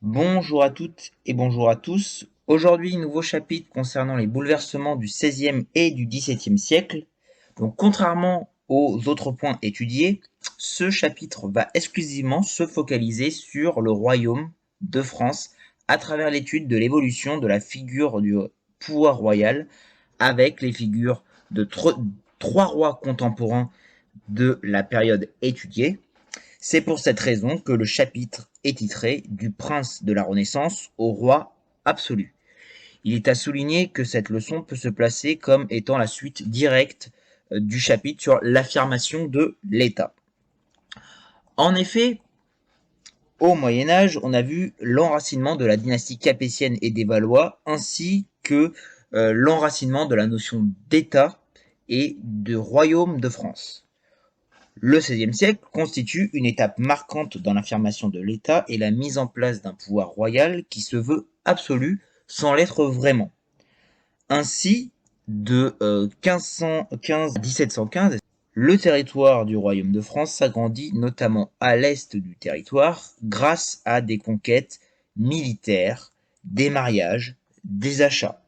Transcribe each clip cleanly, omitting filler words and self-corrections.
Bonjour à toutes et bonjour à tous. Aujourd'hui, nouveau chapitre concernant les bouleversements du XVIe et du XVIIe siècle. Donc, contrairement aux autres points étudiés, ce chapitre va exclusivement se focaliser sur le royaume de France à travers l'étude de l'évolution de la figure du pouvoir royal avec les figures de trois rois contemporains de la période étudiée. C'est pour cette raison que le chapitre est titré Du prince de la Renaissance au roi absolu. Il est à souligner que cette leçon peut se placer comme étant la suite directe du chapitre sur l'affirmation de l'État. En effet, au Moyen Âge, on a vu l'enracinement de la dynastie capétienne et des Valois, ainsi que l'enracinement de la notion d'État et de royaume de France. Le XVIe siècle constitue une étape marquante dans l'affirmation de l'État et la mise en place d'un pouvoir royal qui se veut absolu sans l'être vraiment. Ainsi, de 1515 à 1715, le territoire du royaume de France s'agrandit notamment à l'est du territoire grâce à des conquêtes militaires, des mariages, des achats.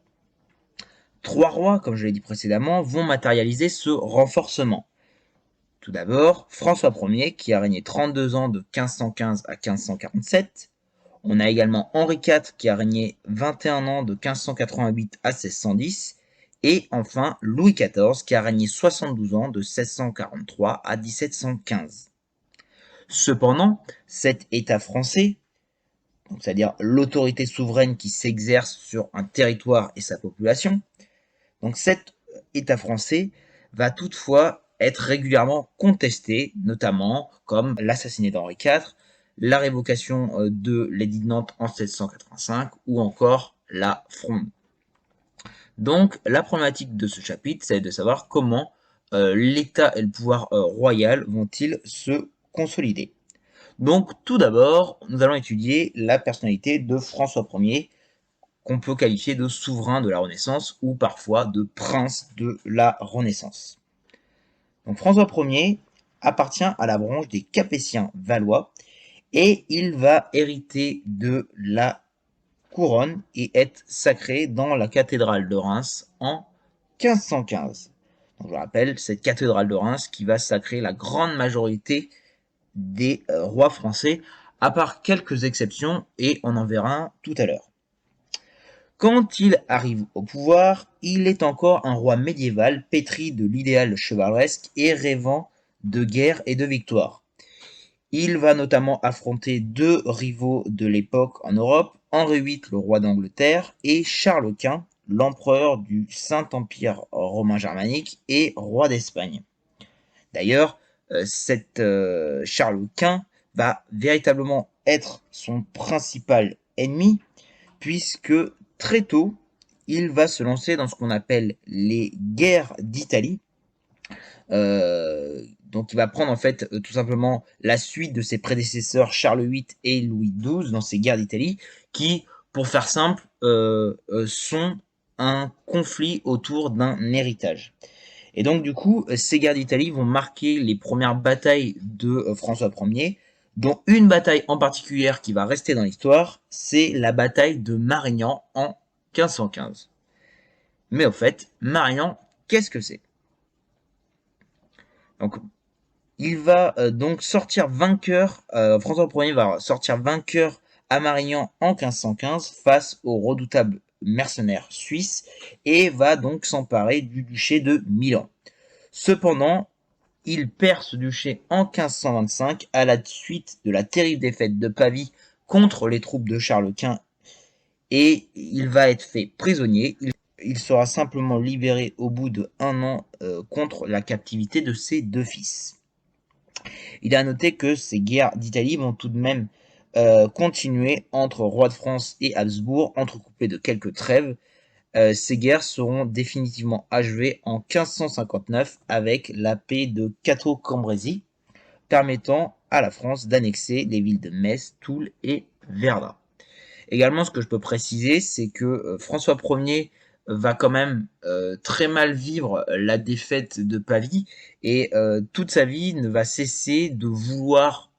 Trois rois, comme je l'ai dit précédemment, vont matérialiser ce renforcement. Tout d'abord, François Ier, qui a régné 32 ans de 1515 à 1547. On a également Henri IV, qui a régné 21 ans de 1588 à 1610. Et enfin, Louis XIV, qui a régné 72 ans de 1643 à 1715. Cependant, cet État français, c'est-à-dire l'autorité souveraine qui s'exerce sur un territoire et sa population, donc cet État français va toutefois être régulièrement contesté, notamment comme l'assassinat d'Henri IV, la révocation de l'édit de Nantes en 1785 ou encore la Fronde. Donc la problématique de ce chapitre, c'est de savoir comment l'État et le pouvoir royal vont-ils se consolider. Donc tout d'abord, nous allons étudier la personnalité de François Ier, qu'on peut qualifier de souverain de la Renaissance ou parfois de prince de la Renaissance. Donc François Ier appartient à la branche des Capétiens valois et il va hériter de la couronne et être sacré dans la cathédrale de Reims en 1515. Donc je rappelle, cette cathédrale de Reims qui va sacrer la grande majorité des rois français, à part quelques exceptions, et on en verra un tout à l'heure. Quand il arrive au pouvoir, il est encore un roi médiéval pétri de l'idéal chevaleresque et rêvant de guerre et de victoire. Il va notamment affronter deux rivaux de l'époque en Europe, Henri VIII, le roi d'Angleterre, et Charles Quint, l'empereur du Saint-Empire romain germanique et roi d'Espagne. D'ailleurs, Charles Quint va véritablement être son principal ennemi, puisque très tôt, il va se lancer dans ce qu'on appelle les guerres d'Italie. Donc il va prendre en fait tout simplement la suite de ses prédécesseurs Charles VIII et Louis XII dans ces guerres d'Italie, qui, pour faire simple, sont un conflit autour d'un héritage. Et donc du coup, ces guerres d'Italie vont marquer les premières batailles de François Ier, dont une bataille en particulier qui va rester dans l'histoire, c'est la bataille de Marignan en 1515. Mais au fait, Marignan, qu'est-ce que c'est? Donc, il va donc sortir vainqueur, François Ier va sortir vainqueur à Marignan en 1515 face aux redoutables mercenaires suisses et va donc s'emparer du duché de Milan. Cependant, il perd ce duché en 1525 à la suite de la terrible défaite de Pavie contre les troupes de Charles Quint et il va être fait prisonnier. Il sera simplement libéré au bout de 1 an contre la captivité de ses deux fils. Il est à noter que ces guerres d'Italie vont tout de même continuer entre roi de France et Habsbourg, entrecoupées de quelques trêves. Ces guerres seront définitivement achevées en 1559 avec la paix de Cateau-Cambrésis, permettant à la France d'annexer les villes de Metz, Toul et Verdun. Également, ce que je peux préciser, c'est que François Ier va quand même très mal vivre la défaite de Pavie et toute sa vie ne va cesser de vouloir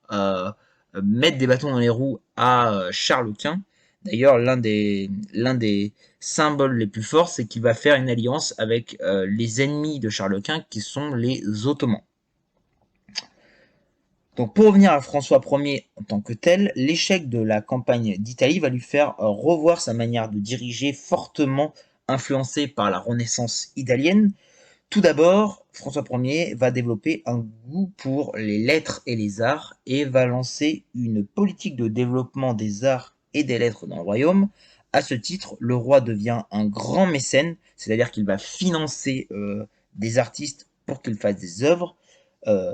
mettre des bâtons dans les roues à Charles Quint. D'ailleurs, l'un des symboles les plus forts, c'est qu'il va faire une alliance avec les ennemis de Charles Quint, qui sont les Ottomans. Donc pour revenir à François Ier en tant que tel, l'échec de la campagne d'Italie va lui faire revoir sa manière de diriger, fortement influencée par la Renaissance italienne. Tout d'abord, François Ier va développer un goût pour les lettres et les arts et va lancer une politique de développement des arts et des lettres dans le royaume. À ce titre, le roi devient un grand mécène, c'est-à-dire qu'il va financer des artistes pour qu'ils fassent des œuvres. Euh,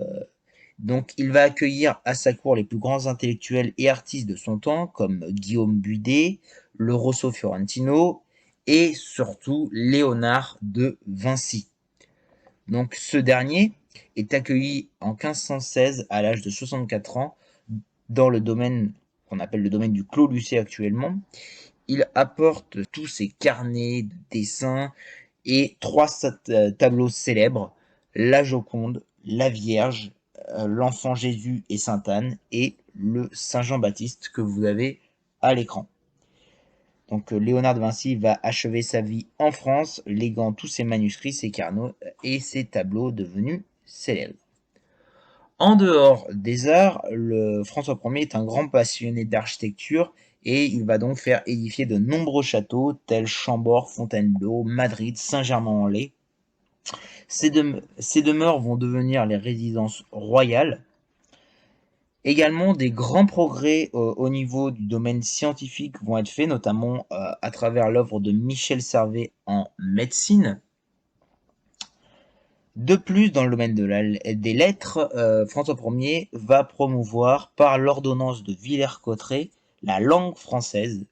donc il va accueillir à sa cour les plus grands intellectuels et artistes de son temps, comme Guillaume Budet, le Rosso Fiorentino et surtout Léonard de Vinci. Donc ce dernier est accueilli en 1516 à l'âge de 64 ans dans le domaine qu'on appelle le domaine du Clos Lucé actuellement. Il apporte tous ses carnets de dessins et 3 tableaux célèbres, la Joconde, la Vierge, l'Enfant Jésus et Sainte Anne et le Saint Jean-Baptiste que vous avez à l'écran. Donc Léonard de Vinci va achever sa vie en France, léguant tous ses manuscrits, ses carnets et ses tableaux devenus célèbres. En dehors des arts, François Ier est un grand passionné d'architecture et il va donc faire édifier de nombreux châteaux tels Chambord, Fontainebleau, Madrid, Saint-Germain-en-Laye. Ces demeures vont devenir les résidences royales. Également, des grands progrès au niveau du domaine scientifique vont être faits, notamment à travers l'œuvre de Michel Servet en médecine. De plus, dans le domaine des lettres, François Ier va promouvoir par l'ordonnance de Villers-Cotterêts la langue française.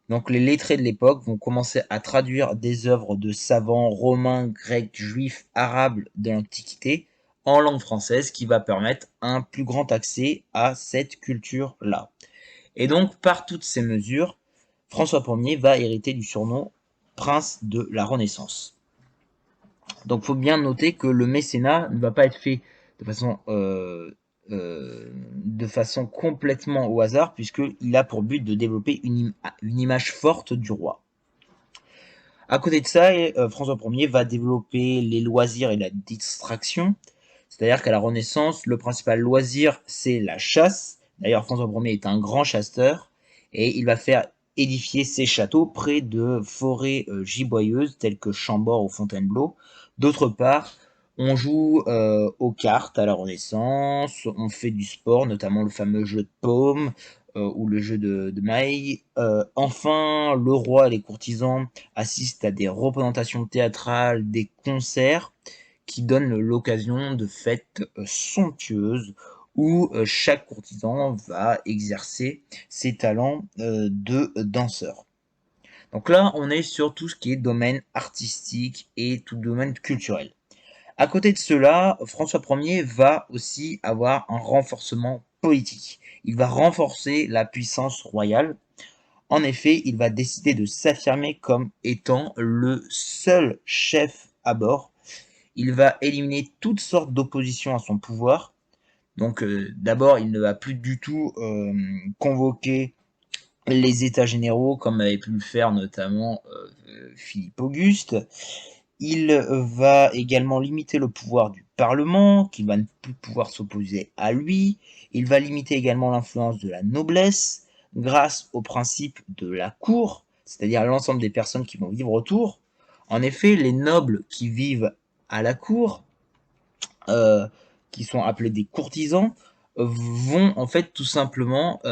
Donc les lettrés de l'époque vont commencer à traduire des œuvres de savants romains, grecs, juifs, arabes de l'Antiquité en langue française, qui va permettre un plus grand accès à cette culture-là. Et donc, par toutes ces mesures, François Ier va hériter du surnom prince de la Renaissance. Donc, il faut bien noter que le mécénat ne va pas être fait de façon complètement au hasard, puisqu'il a pour but de développer une image forte du roi. À côté de ça, François Ier va développer les loisirs et la distraction. C'est-à-dire qu'à la Renaissance, le principal loisir, c'est la chasse. D'ailleurs, François Ier est un grand chasseur et il va faire édifier ses châteaux près de forêts giboyeuses telles que Chambord ou Fontainebleau. D'autre part, on joue aux cartes à la Renaissance, on fait du sport, notamment le fameux jeu de paume ou le jeu de maille. Enfin, le roi et les courtisans assistent à des représentations théâtrales, des concerts, qui donnent l'occasion de fêtes somptueuses où chaque courtisan va exercer ses talents de danseur. Donc là, on est sur tout ce qui est domaine artistique et tout domaine culturel. À côté de cela, François Ier va aussi avoir un renforcement politique. Il va renforcer la puissance royale. En effet, il va décider de s'affirmer comme étant le seul chef à bord. Il va éliminer toutes sortes d'oppositions à son pouvoir. Donc d'abord, il ne va plus du tout convoquer les États généraux comme avait pu le faire notamment Philippe Auguste. Il va également limiter le pouvoir du Parlement, qui va ne plus pouvoir s'opposer à lui. Il va limiter également l'influence de la noblesse grâce au principe de la cour, c'est-à-dire l'ensemble des personnes qui vont vivre autour. En effet, les nobles qui vivent à la cour, qui sont appelés des courtisans, vont en fait tout simplement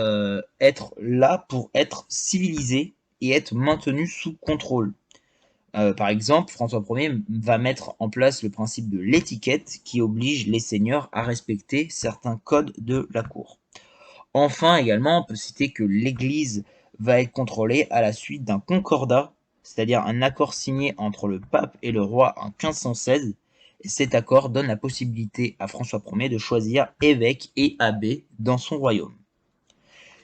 être là pour être civilisés et être maintenus sous contrôle. Par exemple, François Ier va mettre en place le principe de l'étiquette qui oblige les seigneurs à respecter certains codes de la cour. Enfin, également, on peut citer que l'Église va être contrôlée à la suite d'un concordat, c'est-à-dire un accord signé entre le pape et le roi en 1516. Et cet accord donne la possibilité à François Ier de choisir évêque et abbé dans son royaume.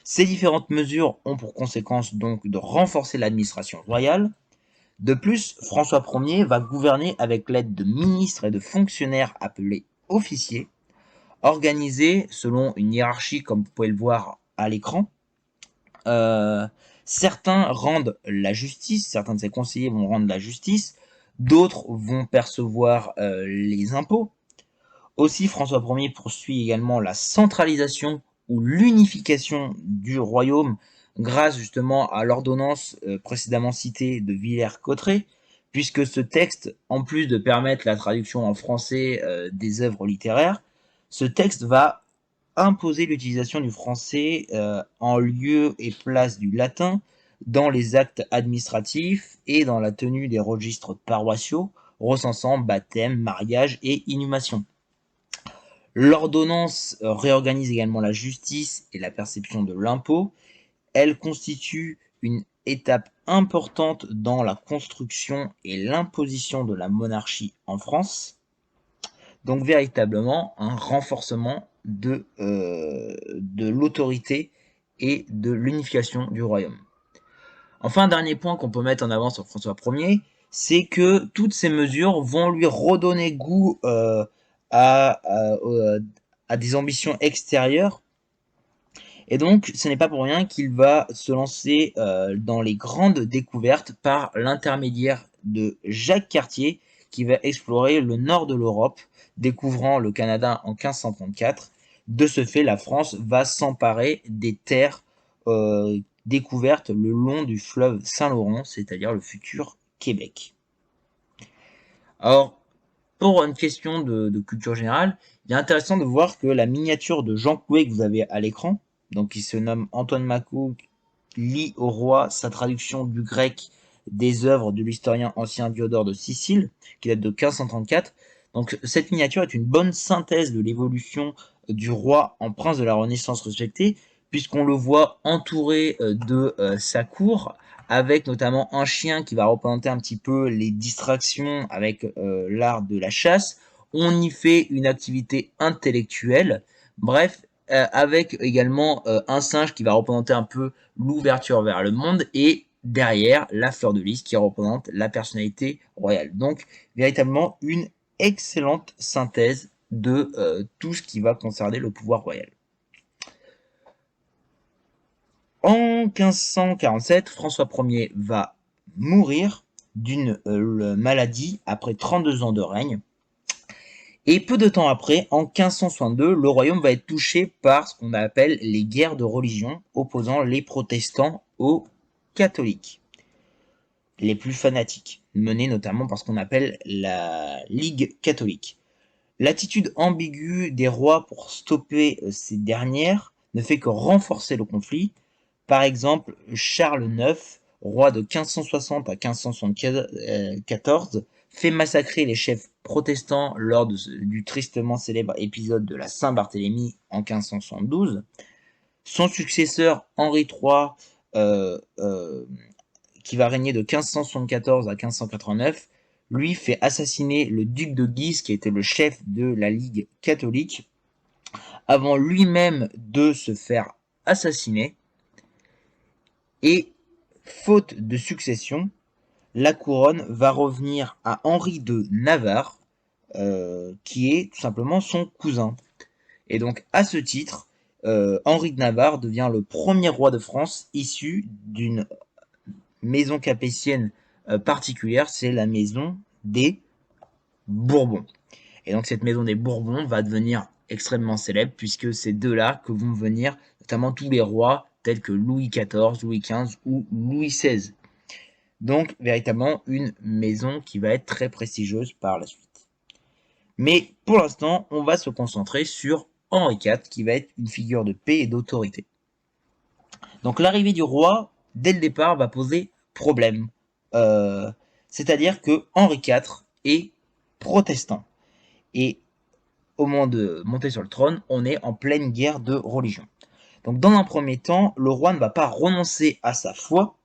Ces différentes mesures ont pour conséquence donc de renforcer l'administration royale. De plus, François Ier va gouverner avec l'aide de ministres et de fonctionnaires appelés officiers. organisés selon une hiérarchie comme vous pouvez le voir à l'écran. Certains rendent la justice, certains de ces conseillers vont rendre la justice, d'autres vont percevoir les impôts. Aussi, François Ier poursuit également la centralisation ou l'unification du royaume grâce justement à l'ordonnance précédemment citée de Villers-Cotterêts, puisque ce texte, en plus de permettre la traduction en français des œuvres littéraires, ce texte va imposer l'utilisation du français en lieu et place du latin dans les actes administratifs et dans la tenue des registres paroissiaux recensant baptême, mariage et inhumation. L'ordonnance réorganise également la justice et la perception de l'impôt. Elle constitue une étape importante dans la construction et l'imposition de la monarchie en France. Donc véritablement un renforcement de l'autorité et de l'unification du royaume. Enfin, dernier point qu'on peut mettre en avant sur François Ier, c'est que toutes ces mesures vont lui redonner goût à, à des ambitions extérieures. Et donc, ce n'est pas pour rien qu'il va se lancer dans les grandes découvertes par l'intermédiaire de Jacques Cartier, qui va explorer le nord de l'Europe, découvrant le Canada en 1534. De ce fait, la France va s'emparer des terres découvertes le long du fleuve Saint-Laurent, c'est-à-dire le futur Québec. Alors, pour une question de culture générale, il est intéressant de voir que la miniature de Jean Coué que vous avez à l'écran, donc qui se nomme Antoine Macoux, lit au roi sa traduction du grec des œuvres de l'historien ancien Diodore de Sicile, qui date de 1534. Donc cette miniature est une bonne synthèse de l'évolution du roi en prince de la Renaissance respecté, puisqu'on le voit entouré de sa cour, avec notamment un chien qui va représenter un petit peu les distractions avec l'art de la chasse. On y fait une activité intellectuelle. Bref, avec également un singe qui va représenter un peu l'ouverture vers le monde et derrière la fleur de lys qui représente la personnalité royale. Donc véritablement une excellente synthèse de tout ce qui va concerner le pouvoir royal. En 1547, François Ier va mourir d'une maladie après 32 ans de règne. Et peu de temps après, en 1562, le royaume va être touché par ce qu'on appelle les guerres de religion, opposant les protestants aux catholiques, les plus fanatiques, menées notamment par ce qu'on appelle la Ligue catholique. L'attitude ambiguë des rois pour stopper ces dernières ne fait que renforcer le conflit. Par exemple, Charles IX, roi de 1560 à 1574, fait massacrer les chefs protestants lors du tristement célèbre épisode de la Saint-Barthélemy en 1572. Son successeur Henri III, qui va régner de 1574 à 1589, lui fait assassiner le duc de Guise, qui était le chef de la Ligue catholique, avant lui-même de se faire assassiner. Et faute de succession, la couronne va revenir à Henri de Navarre, qui est tout simplement son cousin. Et donc, à ce titre, Henri de Navarre devient le premier roi de France issu d'une maison capétienne particulière, c'est la maison des Bourbons. Et donc, cette maison des Bourbons va devenir extrêmement célèbre, puisque c'est de là que vont venir notamment tous les rois tels que Louis XIV, Louis XV ou Louis XVI. Donc, véritablement, une maison qui va être très prestigieuse par la suite. Mais pour l'instant, on va se concentrer sur Henri IV, qui va être une figure de paix et d'autorité. Donc, l'arrivée du roi, dès le départ, va poser problème. C'est-à-dire que Henri IV est protestant. Et au moment de monter sur le trône, on est en pleine guerre de religion. Donc, dans un premier temps, le roi ne va pas renoncer à sa foi,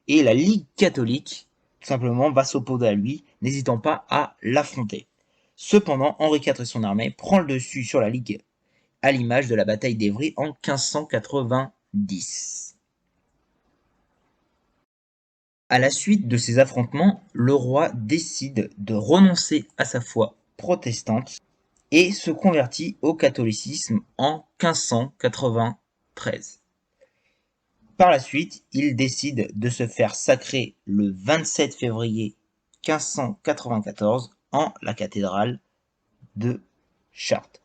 et la Ligue catholique, tout simplement, va s'opposer à lui, n'hésitant pas à l'affronter. Cependant, Henri IV et son armée prend le dessus sur la Ligue, à l'image de la bataille d'Évry en 1590. À la suite de ces affrontements, le roi décide de renoncer à sa foi protestante et se convertit au catholicisme en 1593. Par la suite, il décide de se faire sacrer le 27 février 1594 en la cathédrale de Chartres.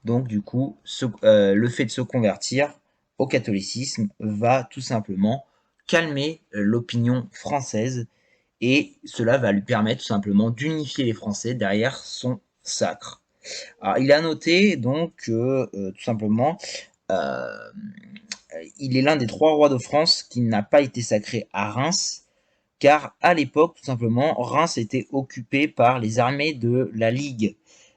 Donc du coup, le fait de se convertir au catholicisme va tout simplement calmer l'opinion française et cela va lui permettre tout simplement d'unifier les Français derrière son sacre. Alors il a noté donc que tout simplement euh, il est l'un des 3 rois de France qui n'a pas été sacré à Reims, car à l'époque, tout simplement, Reims était occupé par les armées de la Ligue.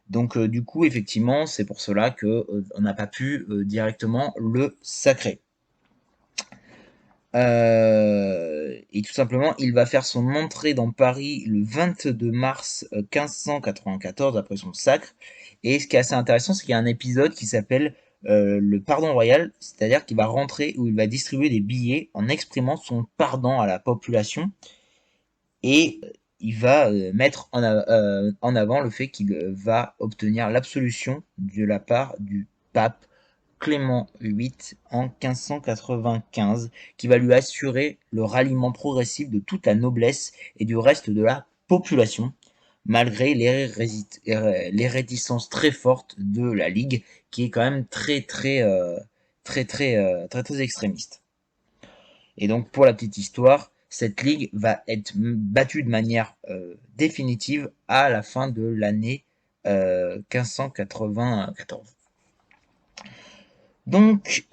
Donc du coup, effectivement, c'est pour cela que on n'a pas pu directement le sacrer. Et tout simplement, il va faire son entrée dans Paris le 22 mars 1594 après son sacre. Et ce qui est assez intéressant, c'est qu'il y a un épisode qui s'appelle le pardon royal, c'est-à-dire qu'il va rentrer où il va distribuer des billets en exprimant son pardon à la population et il va mettre en avant le fait qu'il va obtenir l'absolution de la part du pape Clément VIII en 1595, qui va lui assurer le ralliement progressif de toute la noblesse et du reste de la population, malgré les réticences très fortes de la Ligue, qui est quand même très extrémiste. Et donc, pour la petite histoire, cette ligue va être battue de manière définitive à la fin de l'année 1594. Donc,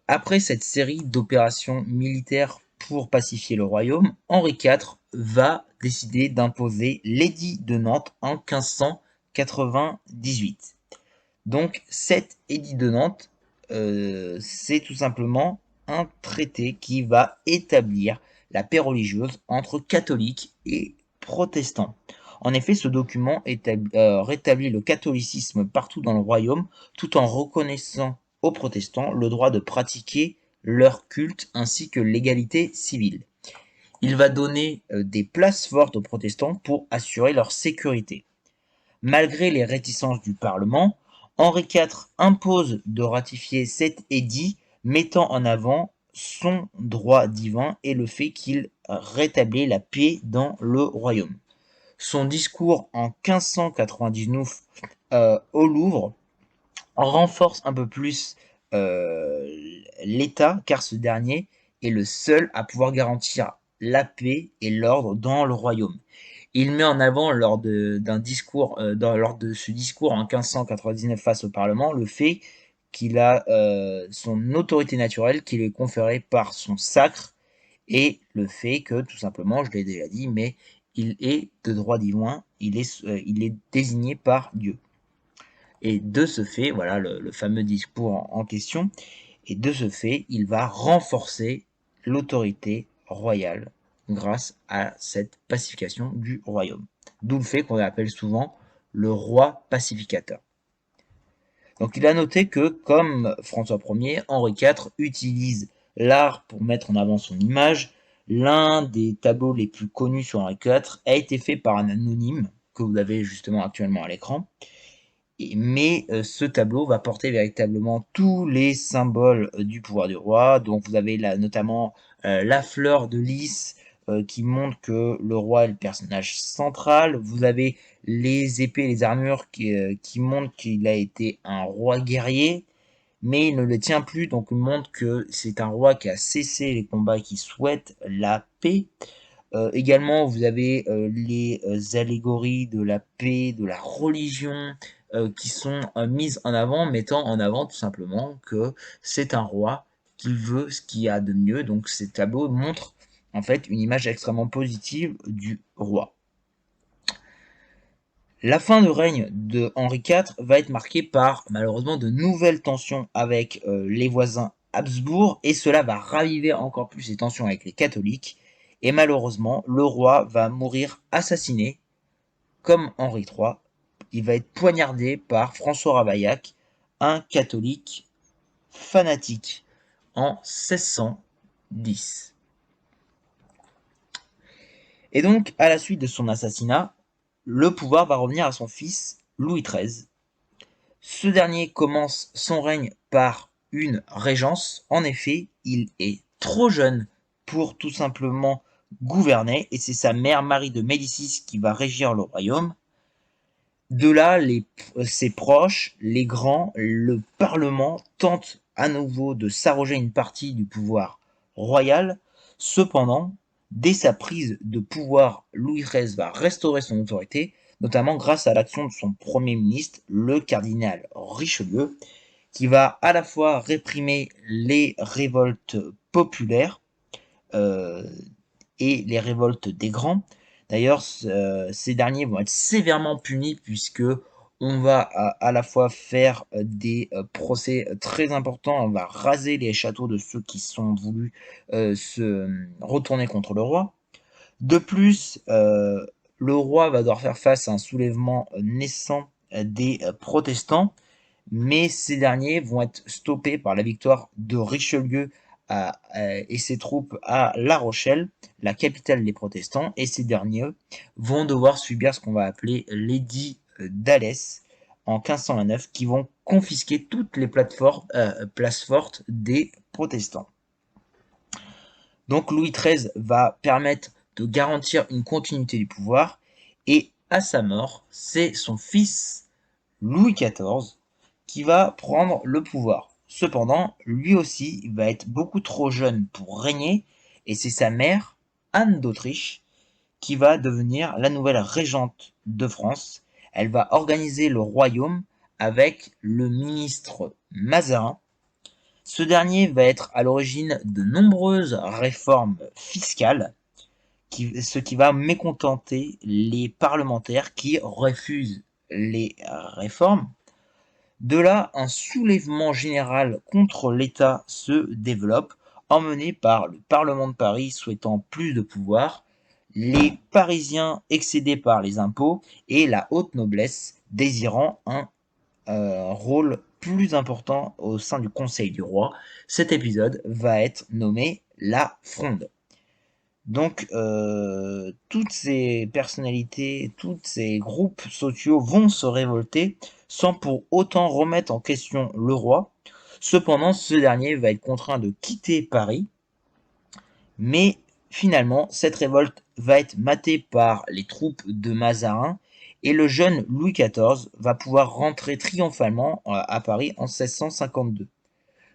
après cette série d'opérations militaires pour pacifier le royaume, Henri IV va décider d'imposer l'édit de Nantes en 1598. Donc, cet édit de Nantes, c'est tout simplement un traité qui va établir la paix religieuse entre catholiques et protestants. En effet, ce document rétablit le catholicisme partout dans le royaume, tout en reconnaissant aux protestants le droit de pratiquer leur culte ainsi que l'égalité civile. Il va donner des places fortes aux protestants pour assurer leur sécurité. Malgré les réticences du Parlement, Henri IV impose de ratifier cet édit, mettant en avant son droit divin et le fait qu'il rétablit la paix dans le royaume. Son discours en 1599 au Louvre renforce un peu plus euh, l'État, car ce dernier est le seul à pouvoir garantir la paix et l'ordre dans le royaume. Il met en avant lors d'un discours, lors de ce discours en 1599 face au Parlement, le fait qu'il a son autorité naturelle qui lui est conférée par son sacre et le fait que, tout simplement, je l'ai déjà dit, mais il est de droit divin, il est désigné par Dieu. Et de ce fait, voilà le fameux discours en question, et de ce fait, il va renforcer l'autorité royale grâce à cette pacification du royaume. D'où le fait qu'on l'appelle souvent le roi pacificateur. Donc il a noté que, comme François Ier, Henri IV utilise l'art pour mettre en avant son image. L'un des tableaux les plus connus sur Henri IV a été fait par un anonyme, que vous avez justement actuellement à l'écran. Mais ce tableau va porter véritablement tous les symboles du pouvoir du roi. Donc vous avez là notamment la fleur de lys qui montre que le roi est le personnage central. Vous avez les épées et les armures qui montrent qu'il a été un roi guerrier, mais il ne le tient plus, donc il montre que c'est un roi qui a cessé les combats et qui souhaite la paix. Également, vous avez les allégories de la paix, de la religion, qui sont mises en avant, mettant en avant tout simplement que c'est un roi qui veut ce qu'il y a de mieux. Donc ces tableaux montrent en fait une image extrêmement positive du roi. La fin de règne de Henri IV va être marquée par malheureusement de nouvelles tensions avec les voisins Habsbourg, et cela va raviver encore plus les tensions avec les catholiques. Et malheureusement, le roi va mourir assassiné, comme Henri III. Il va être poignardé par François Ravaillac, un catholique fanatique, en 1610. Et donc, à la suite de son assassinat, le pouvoir va revenir à son fils Louis XIII, Ce dernier commence son règne par une régence. En effet, il est trop jeune pour tout simplement gouverner, et c'est sa mère Marie de Médicis qui va régir le royaume. De là, ses proches, les grands, le Parlement tentent à nouveau de s'arroger une partie du pouvoir royal. Cependant, dès sa prise de pouvoir, Louis XIII va restaurer son autorité, notamment grâce à l'action de son premier ministre, le cardinal Richelieu, qui va à la fois réprimer les révoltes populaires, euh, et les révoltes des grands. D'ailleurs, ces derniers vont être sévèrement punis puisque on va à la fois faire des procès très importants, on va raser les châteaux de ceux qui sont voulu se retourner contre le roi. De plus, le roi va devoir faire face à un soulèvement naissant des protestants, mais ces derniers vont être stoppés par la victoire de Richelieu et ses troupes à La Rochelle, la capitale des protestants, et ces derniers vont devoir subir ce qu'on va appeler l'édit d'Alès en 1529, qui vont confisquer toutes les places fortes des protestants. Donc Louis XIII va permettre de garantir une continuité du pouvoir, et à sa mort, c'est son fils Louis XIV qui va prendre le pouvoir. Cependant, lui aussi va être beaucoup trop jeune pour régner, et c'est sa mère, Anne d'Autriche, qui va devenir la nouvelle régente de France. Elle va organiser le royaume avec le ministre Mazarin. Ce dernier va être à l'origine de nombreuses réformes fiscales, ce qui va mécontenter les parlementaires qui refusent les réformes. De là, un soulèvement général contre l'État se développe, emmené par le Parlement de Paris souhaitant plus de pouvoir, les Parisiens excédés par les impôts et la haute noblesse désirant un rôle plus important au sein du Conseil du roi. Cet épisode va être nommé la Fronde. Donc, toutes ces personnalités, tous ces groupes sociaux vont se révolter sans pour autant remettre en question le roi. Cependant, ce dernier va être contraint de quitter Paris, mais finalement, cette révolte va être matée par les troupes de Mazarin, et le jeune Louis XIV va pouvoir rentrer triomphalement à Paris en 1652.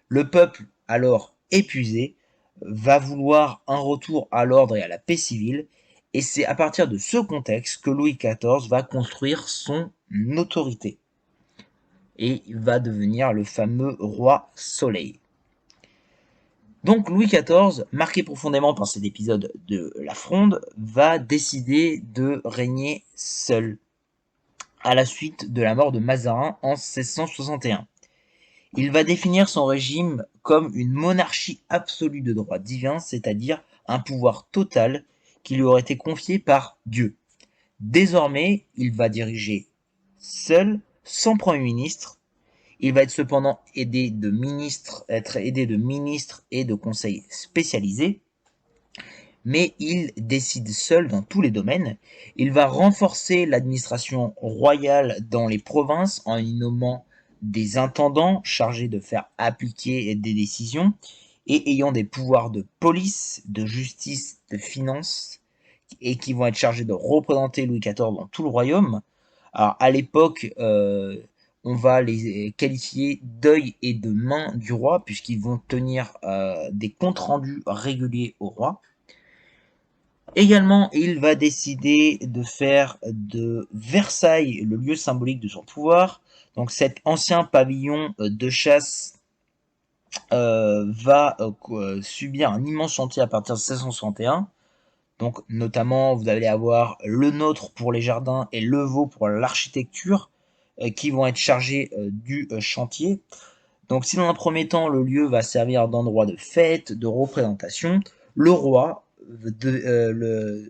Le peuple, alors épuisé, va vouloir un retour à l'ordre et à la paix civile, et c'est à partir de ce contexte que Louis XIV va construire son autorité et va devenir le fameux roi Soleil. Donc Louis XIV, marqué profondément par cet épisode de la Fronde, va décider de régner seul à la suite de la mort de Mazarin en 1661. Il va définir son régime comme une monarchie absolue de droit divin, c'est-à-dire un pouvoir total qui lui aurait été confié par Dieu. Désormais, il va diriger seul, sans premier ministre. Il va être cependant être aidé de ministres et de conseils spécialisés, mais il décide seul dans tous les domaines. Il va renforcer l'administration royale dans les provinces en y nommant des intendants chargés de faire appliquer des décisions et ayant des pouvoirs de police, de justice, de finance, et qui vont être chargés de représenter Louis XIV dans tout le royaume. Alors à l'époque, on va les qualifier d'œil et de main du roi, puisqu'ils vont tenir des comptes rendus réguliers au roi. Également, il va décider de faire de Versailles le lieu symbolique de son pouvoir. Donc cet ancien pavillon de chasse va subir un immense chantier à partir de 1661. Donc notamment, vous allez avoir le nôtre pour les jardins et le veau pour l'architecture qui vont être chargés du chantier. Donc si dans un premier temps, le lieu va servir d'endroit de fête, de représentation, le roi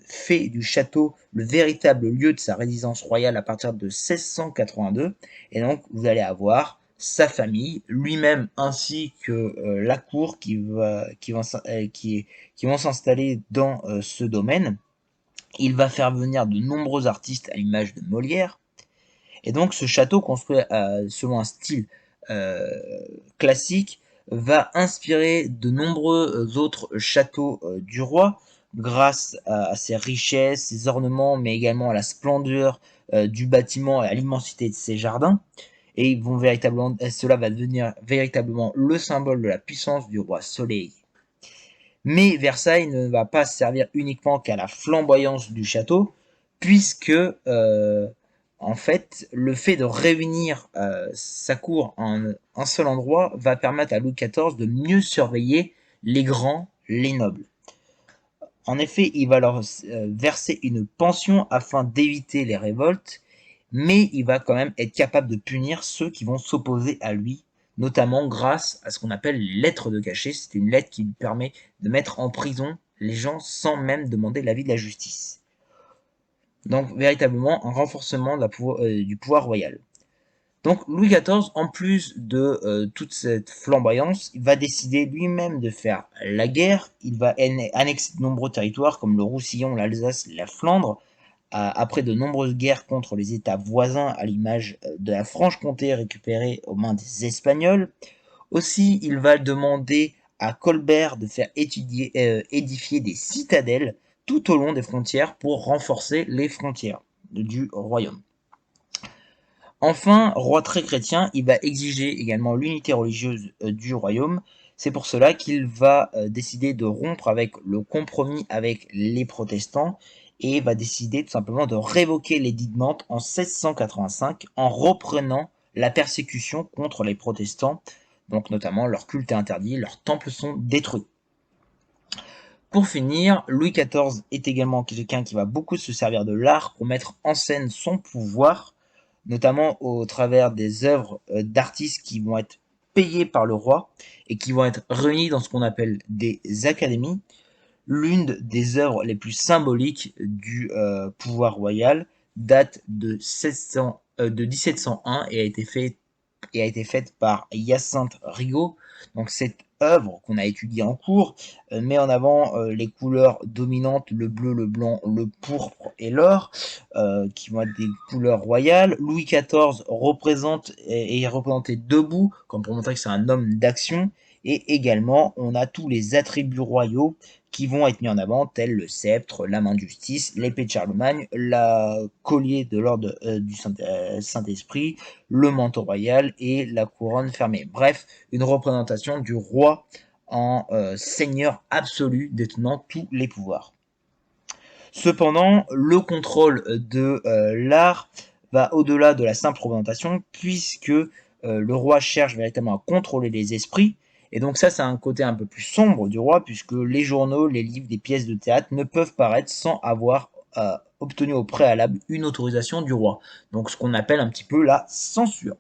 fait du château le véritable lieu de sa résidence royale à partir de 1682. Et donc vous allez avoir sa famille, lui-même ainsi que la cour qui vont s'installer dans ce domaine. Il va faire venir de nombreux artistes à l'image de Molière. Et donc ce château construit selon un style euh, classique va inspirer de nombreux autres châteaux du roi grâce à ses richesses, ses ornements, mais également à la splendeur du bâtiment et à l'immensité de ses jardins. Et ils vont véritablement, cela va devenir véritablement le symbole de la puissance du roi Soleil. Mais Versailles ne va pas servir uniquement qu'à la flamboyance du château, puisque en fait, le fait de réunir sa cour en un seul endroit va permettre à Louis XIV de mieux surveiller les grands, les nobles. En effet, il va leur verser une pension afin d'éviter les révoltes, mais il va quand même être capable de punir ceux qui vont s'opposer à lui, notamment grâce à ce qu'on appelle les lettres de cachet. C'est une lettre qui lui permet de mettre en prison les gens sans même demander l'avis de la justice. Donc véritablement un renforcement du pouvoir royal. Donc Louis XIV, en plus de toute cette flamboyance, il va décider lui-même de faire la guerre. Il va annexer de nombreux territoires comme le Roussillon, l'Alsace, la Flandre, après de nombreuses guerres contre les États voisins, à l'image de la Franche-Comté récupérée aux mains des Espagnols. Aussi, il va demander à Colbert de faire édifier des citadelles tout au long des frontières pour renforcer les frontières du royaume. Enfin, roi très chrétien, il va exiger également l'unité religieuse du royaume. C'est pour cela qu'il va décider de rompre avec le compromis avec les protestants et va décider tout simplement de révoquer l'édit de Nantes en 1685 en reprenant la persécution contre les protestants. Donc notamment leur culte est interdit, leurs temples sont détruits. Pour finir, Louis XIV est également quelqu'un qui va beaucoup se servir de l'art pour mettre en scène son pouvoir, notamment au travers des œuvres d'artistes qui vont être payées par le roi et qui vont être réunies dans ce qu'on appelle des académies. L'une des œuvres les plus symboliques du pouvoir royal date de 1701 et a été faite par Hyacinthe Rigaud. Donc cette œuvre qu'on a étudiée en cours met en avant les couleurs dominantes, le bleu, le blanc, le pourpre et l'or, qui vont être des couleurs royales. Louis XIV est représenté debout, comme pour montrer que c'est un homme d'action. Et également, on a tous les attributs royaux qui vont être mis en avant, tels le sceptre, la main de justice, l'épée de Charlemagne, la collier de l'ordre du Saint-Esprit, le manteau royal et la couronne fermée. Bref, une représentation du roi en seigneur absolu détenant tous les pouvoirs. Cependant, le contrôle de l'art va au-delà de la simple représentation, puisque le roi cherche véritablement à contrôler les esprits. Et donc ça, c'est un côté un peu plus sombre du roi, puisque les journaux, les livres, les pièces de théâtre ne peuvent paraître sans avoir obtenu au préalable une autorisation du roi. Donc ce qu'on appelle un petit peu la censure.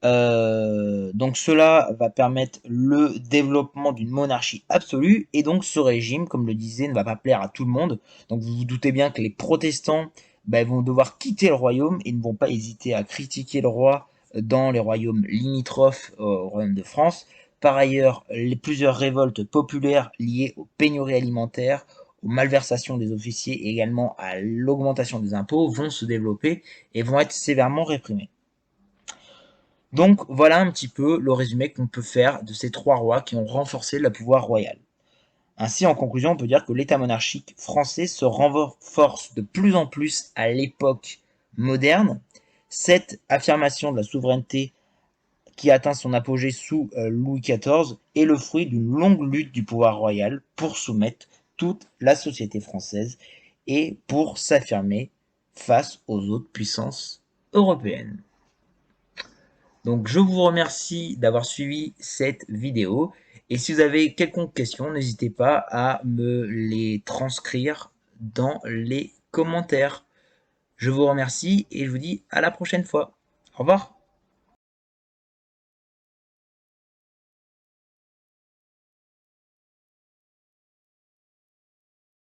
Donc cela va permettre le développement d'une monarchie absolue, et donc ce régime, comme le disait, ne va pas plaire à tout le monde. Donc vous vous doutez bien que les protestants vont devoir quitter le royaume et ne vont pas hésiter à critiquer le roi dans les royaumes limitrophes au royaume de France. Par ailleurs, plusieurs révoltes populaires liées aux pénuries alimentaires, aux malversations des officiers et également à l'augmentation des impôts vont se développer et vont être sévèrement réprimées. Donc voilà un petit peu le résumé qu'on peut faire de ces trois rois qui ont renforcé le pouvoir royal. Ainsi, en conclusion, on peut dire que l'État monarchique français se renforce de plus en plus à l'époque moderne. Cette affirmation de la souveraineté qui atteint son apogée sous Louis XIV est le fruit d'une longue lutte du pouvoir royal pour soumettre toute la société française et pour s'affirmer face aux autres puissances européennes. Donc je vous remercie d'avoir suivi cette vidéo et si vous avez quelconque question, n'hésitez pas à me les transcrire dans les commentaires. Je vous remercie et je vous dis à la prochaine fois. Au revoir.